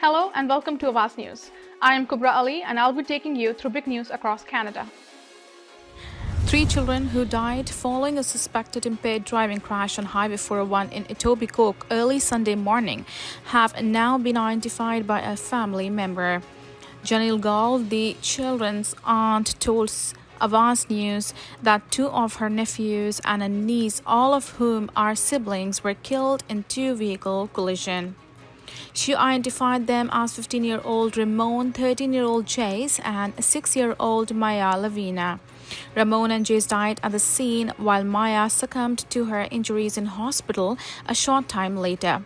Hello and welcome to Awaz News. I am Kubra Ali and I'll be taking you through big news across Canada. 3 children who died following a suspected impaired driving crash on Highway 401 in Etobicoke early Sunday morning have now been identified by a family member. Janil Gaul, the children's aunt, told Awaz News that 2 of her nephews and a niece, all of whom are siblings, were killed in 2-vehicle collision. She identified them as 15-year-old Ramon, 13-year-old Jace, and 6-year-old Maya Lavina. Ramon and Jace died at the scene while Maya succumbed to her injuries in hospital a short time later.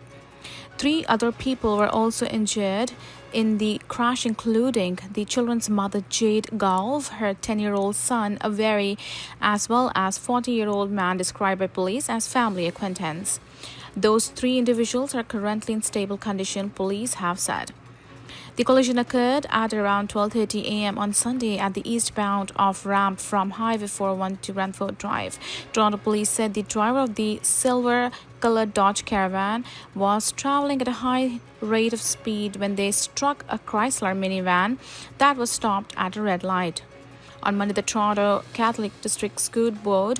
3 other people were also injured in the crash, including the children's mother Jade Galv, her 10-year-old son Avery, as well as 40-year-old man described by police as family acquaintance. Those 3 individuals are currently in stable condition, police have said. The collision occurred at around 12:30 a.m. on Sunday at the eastbound off-ramp from Highway 401 to Ranford Drive. Toronto police said the driver of the silver-colored Dodge Caravan was traveling at a high rate of speed when they struck a Chrysler minivan that was stopped at a red light. On Monday, the Toronto Catholic District School Board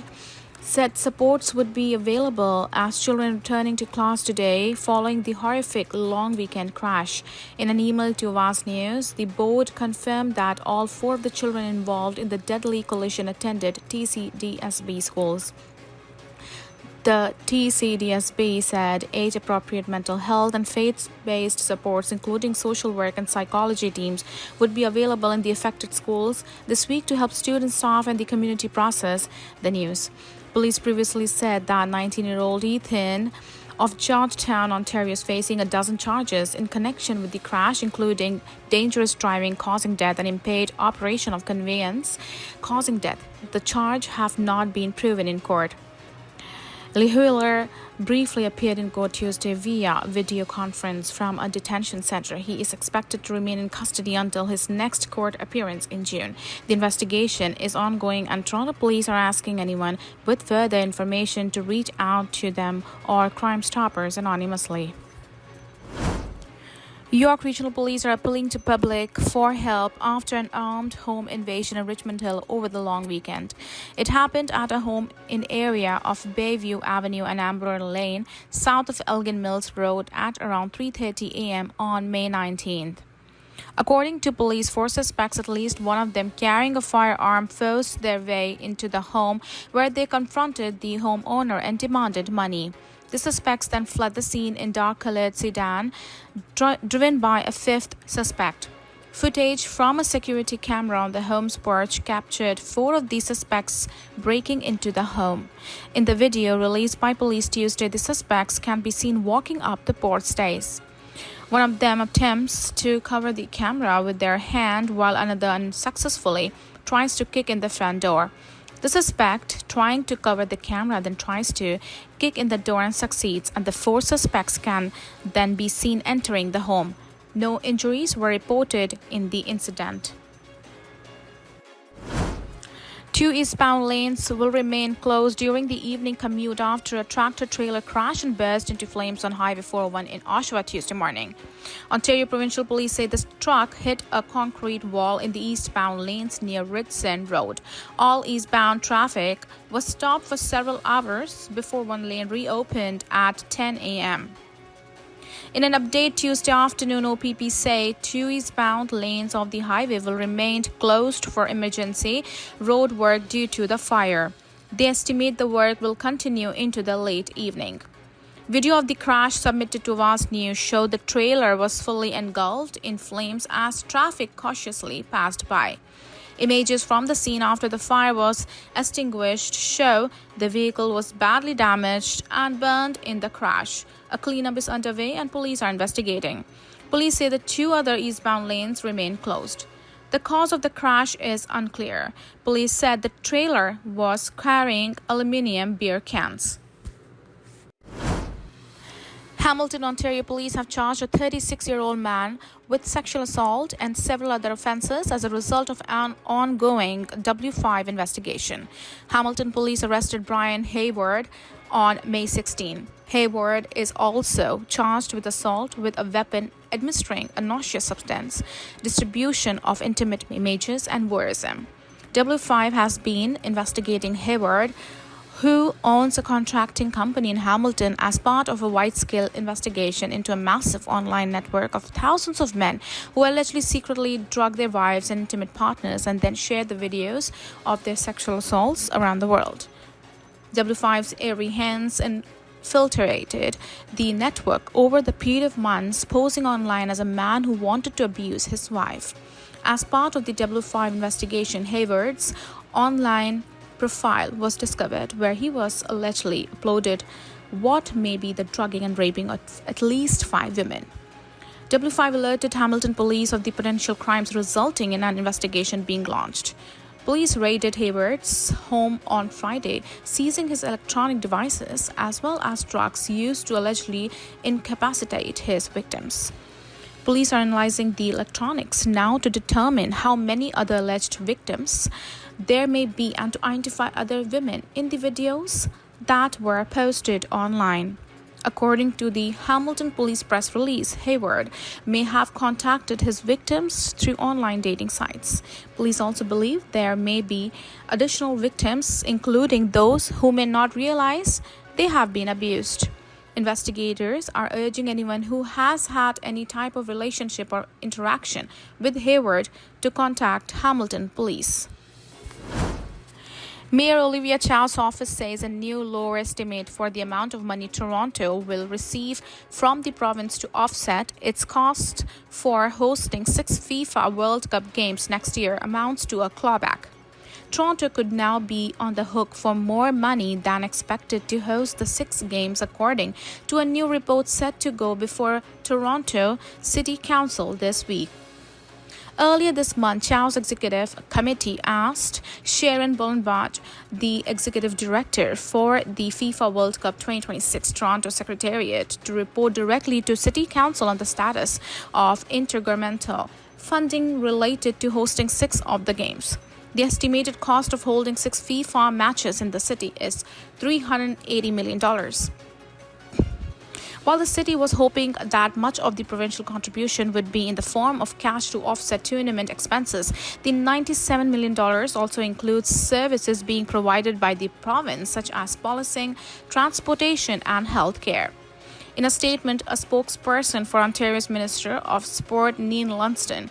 said supports would be available as children returning to class today following the horrific long weekend crash. In an email to Awaz News, the board confirmed that all 4 of the children involved in the deadly collision attended TCDSB schools. The TCDSB said 8 appropriate mental health and faith-based supports, including social work and psychology teams, would be available in the affected schools this week to help students, staff, and the community process the news. Police previously said that 19-year-old Ethan of Georgetown, Ontario, is facing a dozen charges in connection with the crash, including dangerous driving causing death and impaired operation of conveyance causing death. The charge have not been proven in court. Lehuiller briefly appeared in court Tuesday via video conference from a detention center. He is expected to remain in custody until his next court appearance in June. The investigation is ongoing and Toronto police are asking anyone with further information to reach out to them or Crime Stoppers anonymously. York Regional Police are appealing to public for help after an armed home invasion in Richmond Hill over the long weekend. It happened at a home in area of Bayview Avenue and Amber Lane, south of Elgin Mills Road at around 3:30 a.m. on May 19th. According to police, 4 suspects, at least one of them carrying a firearm, forced their way into the home where they confronted the homeowner and demanded money. The suspects then fled the scene in dark-colored sedan, driven by a 5th suspect. Footage from a security camera on the home's porch captured 4 of the suspects breaking into the home. In the video released by police Tuesday, the suspects can be seen walking up the porch stairs. One of them attempts to cover the camera with their hand, while another unsuccessfully tries to kick in the front door. The suspect, trying to cover the camera, then tries to kick in the door and succeeds, and the 4 suspects can then be seen entering the home. No injuries were reported in the incident. 2 eastbound lanes will remain closed during the evening commute after a tractor-trailer crashed and burst into flames on Highway 401 in Oshawa Tuesday morning. Ontario Provincial Police say the truck hit a concrete wall in the eastbound lanes near Ridson Road. All eastbound traffic was stopped for several hours before one lane reopened at 10 a.m. In an update Tuesday afternoon, OPP say 2 eastbound lanes of the highway will remain closed for emergency road work due to the fire. They estimate the work will continue into the late evening. Video of the crash submitted to Awaz News showed the trailer was fully engulfed in flames as traffic cautiously passed by. Images from the scene after the fire was extinguished show the vehicle was badly damaged and burned in the crash. A cleanup is underway and police are investigating. Police say the 2 other eastbound lanes remain closed. The cause of the crash is unclear. Police said the trailer was carrying aluminum beer cans. Hamilton, Ontario police have charged a 36-year-old man with sexual assault and several other offences as a result of an ongoing W5 investigation. Hamilton police arrested Brian Hayward on May 16. Hayward is also charged with assault with a weapon administering a noxious substance, distribution of intimate images, and voyeurism. W5 has been investigating Hayward, who owns a contracting company in Hamilton, as part of a wide-scale investigation into a massive online network of thousands of men who allegedly secretly drug their wives and intimate partners and then shared the videos of their sexual assaults around the world. W5's airy hands infiltrated the network over the period of months, posing online as a man who wanted to abuse his wife. As part of the W5 investigation, Hayward's online profile was discovered, where he was allegedly uploaded what may be the drugging and raping of at least 5 women. W5 alerted Hamilton police of the potential crimes, resulting in an investigation being launched. Police raided Hayward's home on Friday, seizing his electronic devices as well as drugs used to allegedly incapacitate his victims. Police are analyzing the electronics now to determine how many other alleged victims there may be and to identify other women in the videos that were posted online. According to the Hamilton Police press release, Hayward may have contacted his victims through online dating sites. Police also believe there may be additional victims, including those who may not realize they have been abused. Investigators are urging anyone who has had any type of relationship or interaction with Hayward to contact Hamilton Police. Mayor Olivia Chow's office says a new lower estimate for the amount of money Toronto will receive from the province to offset its cost for hosting 6 FIFA World Cup games next year amounts to a clawback. Toronto could now be on the hook for more money than expected to host the 6 games, according to a new report set to go before Toronto City Council this week. Earlier this month, Chow's executive committee asked Sharon Bulletin, the executive director for the FIFA World Cup 2026 Toronto Secretariat, to report directly to City Council on the status of intergovernmental funding related to hosting 6 of the games. The estimated cost of holding 6 FIFA matches in the city is $380 million. While the city was hoping that much of the provincial contribution would be in the form of cash to offset tournament expenses, the $97 million also includes services being provided by the province, such as policing, transportation, and health care. In a statement, a spokesperson for Ontario's Minister of Sport, Neil Lunston,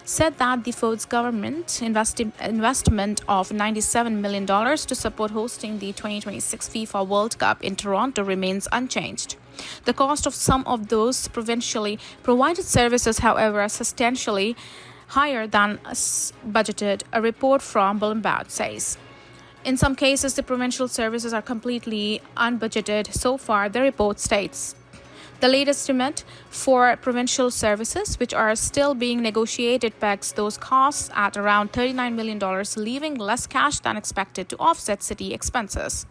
said that the Ford's government investment of $97 million to support hosting the 2026 FIFA World Cup in Toronto remains unchanged. The cost of some of those provincially provided services, however, are substantially higher than budgeted, a report from Bulletin says. In some cases, the provincial services are completely unbudgeted so far, the report states. The latest estimate for provincial services, which are still being negotiated, pegs those costs at around $39 million, leaving less cash than expected to offset city expenses.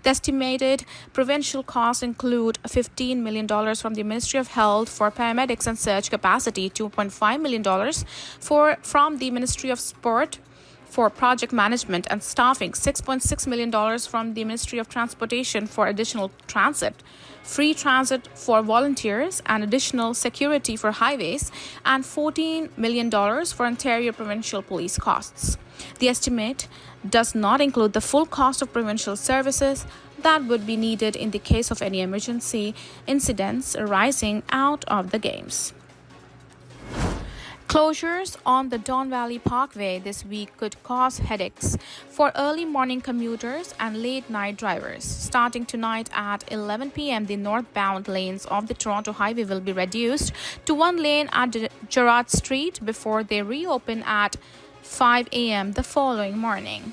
The estimated provincial costs include $15 million from the Ministry of Health for paramedics and surge capacity, $2.5 million from the Ministry of Sport for project management and staffing, $6.6 million from the Ministry of Transportation for additional transit, free transit for volunteers and additional security for highways, and $14 million for Ontario Provincial Police costs. The estimate does not include the full cost of provincial services that would be needed in the case of any emergency incidents arising out of the games. Closures on the Don Valley Parkway this week could cause headaches for early morning commuters and late night drivers. Starting tonight at 11 p.m., the northbound lanes of the Toronto Highway will be reduced to 1 lane at Gerrard Street before they reopen at 5 a.m. the following morning.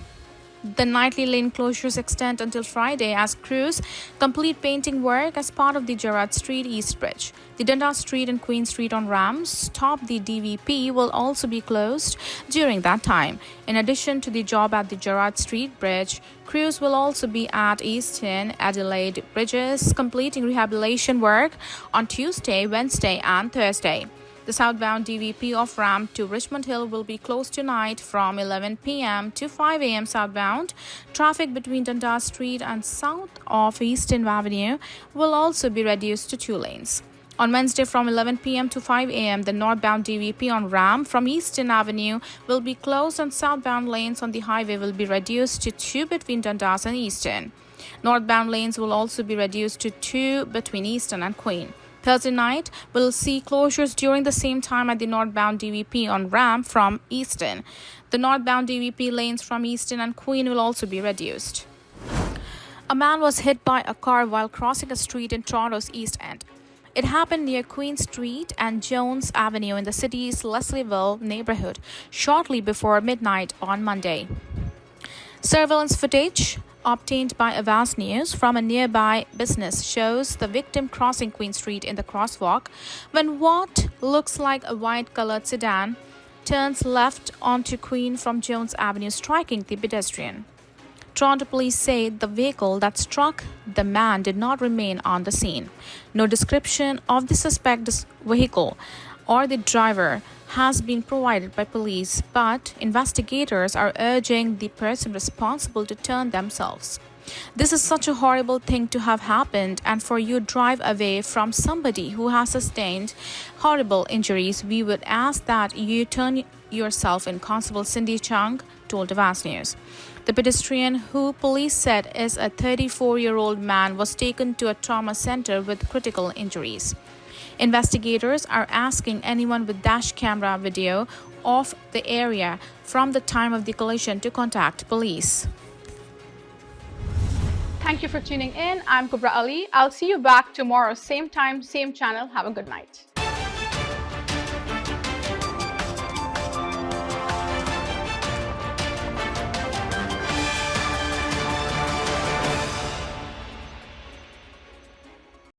The nightly lane closures extend until Friday as crews complete painting work as part of the Gerrard Street East Bridge. The Dundas Street and Queen Street on Rams, top the DVP, will also be closed during that time. In addition to the job at the Gerrard Street Bridge, crews will also be at Eastern Adelaide Bridges, completing rehabilitation work on Tuesday, Wednesday, and Thursday. The southbound DVP off-ramp to Richmond Hill will be closed tonight from 11 p.m. to 5 a.m. southbound. Traffic between Dundas Street and south of Eastern Avenue will also be reduced to 2 lanes. On Wednesday from 11 p.m. to 5 a.m., the northbound DVP on Ram from Eastern Avenue will be closed and southbound lanes on the highway will be reduced to 2 between Dundas and Eastern. Northbound lanes will also be reduced to 2 between Eastern and Queen. Thursday night will see closures during the same time at the northbound DVP on Ram from Eastern. The northbound DVP lanes from Eastern and Queen will also be reduced. A man was hit by a car while crossing a street in Toronto's East End. It happened near Queen Street and Jones Avenue in the city's Leslieville neighborhood shortly before midnight on Monday. Surveillance footage obtained by Awaz News from a nearby business shows the victim crossing Queen Street in the crosswalk when what looks like a white-colored sedan turns left onto Queen from Jones Avenue, striking the pedestrian. Toronto police say the vehicle that struck the man did not remain on the scene. No description of the suspect's vehicle or the driver has been provided by police, but investigators are urging the person responsible to turn themselves. This is such a horrible thing to have happened, and for you to drive away from somebody who has sustained horrible injuries, we would ask that you turn yourself in, Constable Cindy Chung told Awaz News. The pedestrian, who police said is a 34-year-old man, was taken to a trauma center with critical injuries. Investigators are asking anyone with dash camera video of the area from the time of the collision to contact police. Thank you for tuning in. I'm Kubra Ali. I'll see you back tomorrow, same time, same channel. Have a good night.